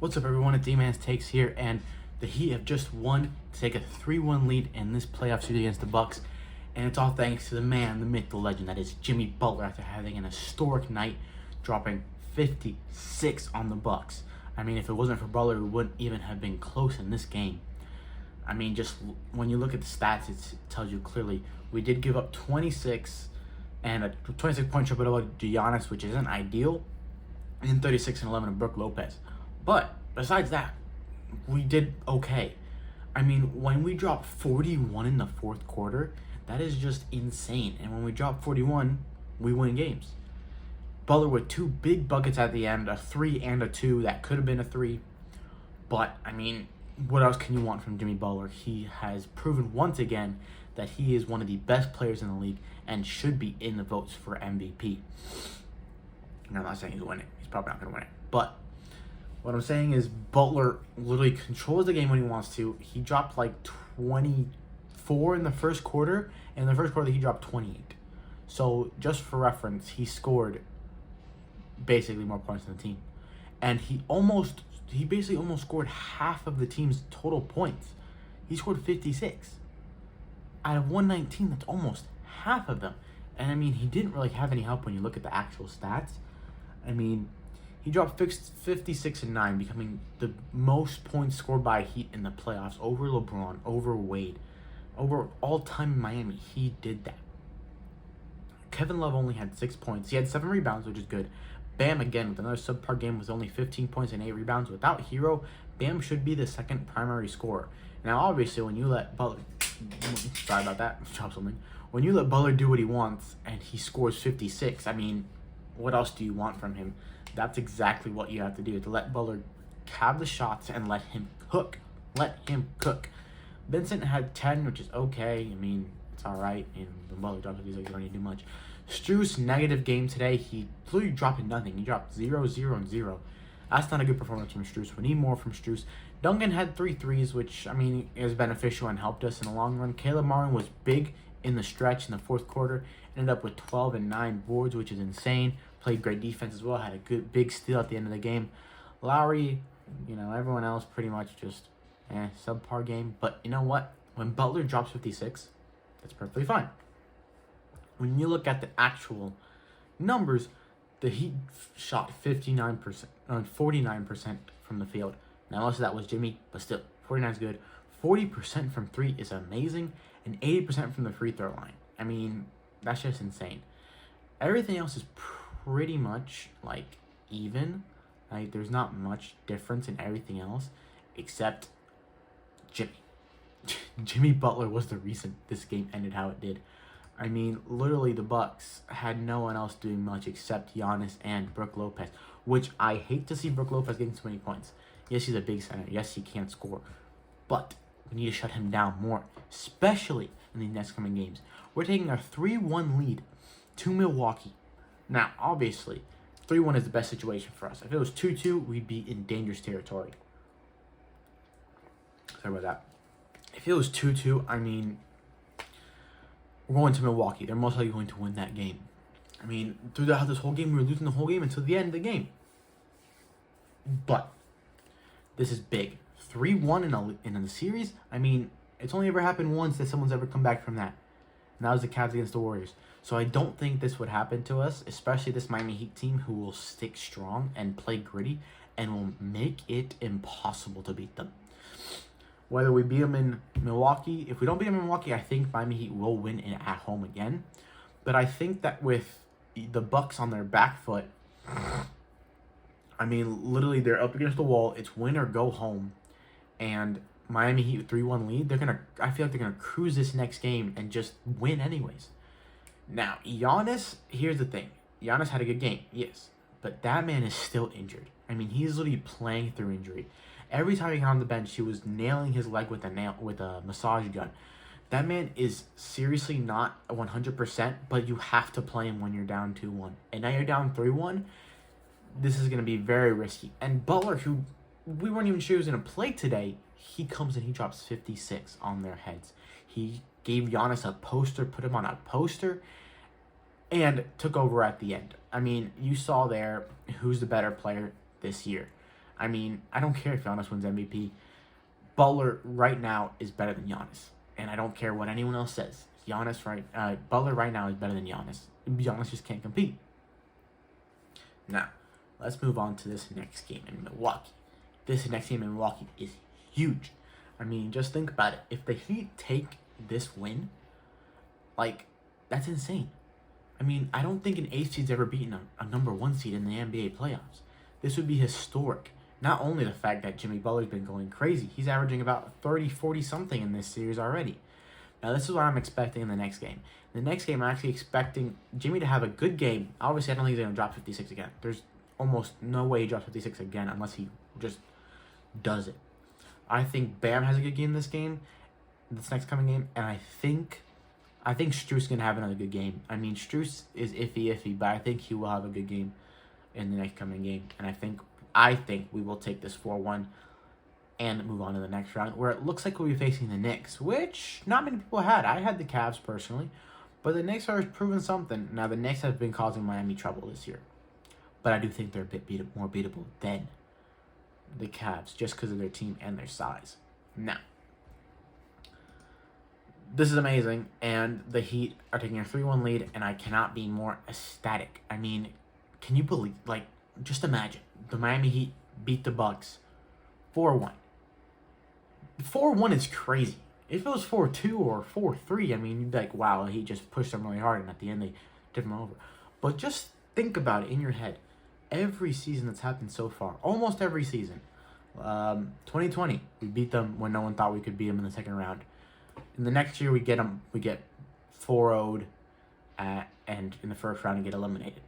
What's up, everyone? It's D-Man's Takes here, and the Heat have just won to take a 3-1 lead in this playoff series against the Bucks, and it's all thanks to the man, the myth, the legend, that is Jimmy Butler, after having an historic night, dropping 56 on the Bucks. I mean, if it wasn't for Butler, we wouldn't even have been close in this game. I mean, just when you look at the stats, it tells you clearly we did give up 26 and a 26-point triple-double to Giannis, which isn't ideal, and 36 and 11 to Brook Lopez. But besides that, we did okay. I mean, when we dropped 41 in the fourth quarter, that is just insane. And when we drop 41, we win games. Butler with two big buckets at the end, a 3 and a 2. That could have been a 3. But, I mean, what else can you want from Jimmy Butler? He has proven once again that he is one of the best players in the league and should be in the votes for MVP. And I'm not saying he's winning. He's probably not going to win it. But what I'm saying is Butler literally controls the game when he wants to. He dropped like 24 in the first quarter, and in the first quarter he dropped 28. So just for reference, he scored basically more points than the team. And he basically almost scored half of the team's total points. He scored 56. Out of 119, that's almost half of them. And I mean, he didn't really have any help when you look at the actual stats. I mean, he dropped 56 and 9, becoming the most points scored by Heat in the playoffs over LeBron, over Wade, over all time in Miami. He did that. Kevin Love only had 6 points. He had 7 rebounds, which is good. Bam, again, with another subpar game with only 15 points and 8 rebounds. Without Hero, Bam should be the second primary scorer. Now, obviously, when you let Butler... Sorry about that. Drop something. When you let Butler do what he wants and he scores 56, I mean, what else do you want from him? That's exactly what you have to do, to let Butler have the shots and let him cook. Let him cook. Vincent had 10, which is okay. I mean, it's all right. And when Butler drops it, he's like, you don't need to do much. Strus, negative game today. He literally dropped nothing. He dropped 0, 0, and 0. That's not a good performance from Strus. We need more from Strus. Duncan had 3 threes, which, I mean, is beneficial and helped us in the long run. Caleb Martin was big in the stretch in the fourth quarter. Ended up with 12 and 9 boards, which is insane. Played great defense as well. Had a good big steal at the end of the game. Lowry, everyone else pretty much just subpar game. But you know what? When Butler drops 56, that's perfectly fine. When you look at the actual numbers, the Heat shot 49% from the field. Now, most of that was Jimmy, but still, 49 is good. 40% from 3 is amazing, and 80% from the free throw line. I mean, that's just insane. Everything else is pretty much like even. Like, there's not much difference in everything else except Jimmy. Jimmy Butler was the reason this game ended how it did. I mean, literally the Bucks had no one else doing much except Giannis and Brook Lopez, which I hate to see Brook Lopez getting so many points. Yes, he's a big center. Yes, he can't score. But we need to shut him down more, especially in the next coming games. We're taking a 3-1 lead to Milwaukee. Now, obviously, 3-1 is the best situation for us. If it was 2-2, we'd be in dangerous territory. Sorry about that. If it was 2-2, I mean, we're going to Milwaukee. They're most likely going to win that game. I mean, throughout this whole game, we were losing the whole game until the end of the game. But this is big. 3-1 in the series? I mean, it's only ever happened once that someone's ever come back from that. And that was the Cavs against the Warriors. So I don't think this would happen to us, especially this Miami Heat team who will stick strong and play gritty and will make it impossible to beat them. Whether we beat them in Milwaukee, if we don't beat them in Milwaukee, I think Miami Heat will win at home again. But I think that with the Bucks on their back foot, I mean, literally they're up against the wall. It's win or go home. And Miami Heat with 3-1 lead, I feel like they're gonna cruise this next game and just win anyways. Now, Giannis, here's the thing. Giannis had a good game, yes. But that man is still injured. I mean, he's literally playing through injury. Every time he got on the bench, he was nailing his leg with a massage gun. That man is seriously not 100%, but you have to play him when you're down 2-1. And now you're down 3-1. This is going to be very risky. And Butler, who we weren't even sure he was going to play today, he comes and he drops 56 on their heads. He gave Giannis a poster, put him on a poster, and took over at the end. I mean, you saw there who's the better player this year. I mean, I don't care if Giannis wins MVP. Butler right now is better than Giannis. And I don't care what anyone else says. Butler right now is better than Giannis. Giannis just can't compete. Now, let's move on to this next game in Milwaukee. This next game in Milwaukee is huge. I mean, just think about it. If the Heat take this win, like, that's insane. I mean, I don't think an 8 seed's ever beaten a number 1 seed in the NBA playoffs. This would be historic. Not only the fact that Jimmy Butler's been going crazy, he's averaging about 30, 40 something in this series already. Now, this is what I'm expecting in the next game. The next game, I'm actually expecting Jimmy to have a good game. Obviously, I don't think he's going to drop 56 again. There's almost no way he drops 56 again unless he just does it. I think Bam has a good game this next coming game, and I think Strus is going to have another good game. I mean, Strus is iffy, but I think he will have a good game in the next coming game, and I think we will take this 4-1 and move on to the next round, where it looks like we'll be facing the Knicks, which not many people had. I had the Cavs personally, but the Knicks are proving something. Now, the Knicks have been causing Miami trouble this year, but I do think they're a bit more beatable than the Cavs just because of their team and their size. Now, this is amazing, and the Heat are taking a 3-1 lead, and I cannot be more ecstatic. I mean, can you believe, just imagine, the Miami Heat beat the Bucks 4-1. 4-1 is crazy. If it was 4-2 or 4-3, I mean, you'd be like, wow, he just pushed them really hard, and at the end they did them over. But just think about it in your head. Every season that's happened so far, almost every season, 2020, we beat them when no one thought we could beat them in the second round. In the next year, we get 4-0'd, and in the first round, and get eliminated.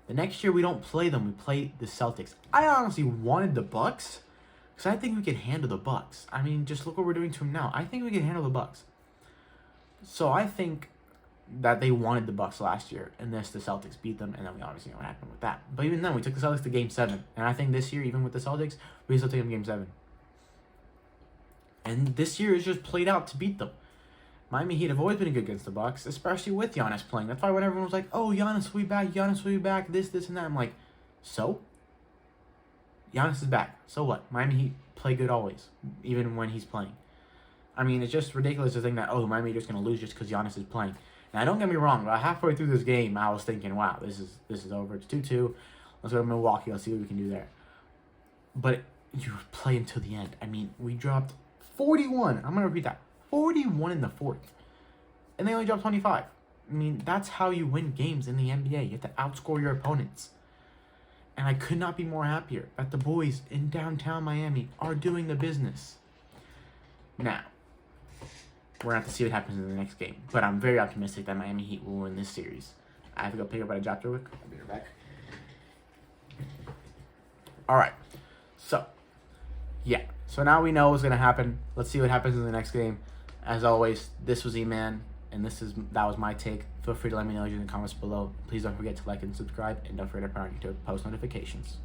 The next year, we don't play them. We play the Celtics. I honestly wanted the Bucks, because I think we can handle the Bucks. I mean, just look what we're doing to them now. I think we can handle the Bucks. So I think that they wanted the Bucks last year, and the Celtics beat them, and then we obviously know what happened with that. But even then, we took the Celtics to Game 7, and I think this year, even with the Celtics, we still take them Game 7. And this year is just played out to beat them. Miami Heat have always been good against the Bucks, especially with Giannis playing. That's why when everyone was like, oh, Giannis will be back, this, and that, I'm like, so? Giannis is back. So what? Miami Heat play good always, even when he's playing. I mean, it's just ridiculous to think that, oh, Miami Heat is going to lose just because Giannis is playing. Now, don't get me wrong. About halfway through this game, I was thinking, wow, this is over. It's 2-2. Let's go to Milwaukee. Let's see what we can do there. But you play until the end. I mean, we dropped 41. I'm going to repeat that. 41 in the fourth. And they only dropped 25. I mean, that's how you win games in the NBA. You have to outscore your opponents. And I could not be more happier that the boys in downtown Miami are doing the business. Now, we're going to have to see what happens in the next game. But I'm very optimistic that Miami Heat will win this series. I have to go pick up at a job real quick. I'll be right back. Alright. So, yeah. So now we know what's going to happen. Let's see what happens in the next game. As always, this was E-Man, and that was my take. Feel free to let me know in the comments below. Please don't forget to like and subscribe, and don't forget to turn on your post notifications.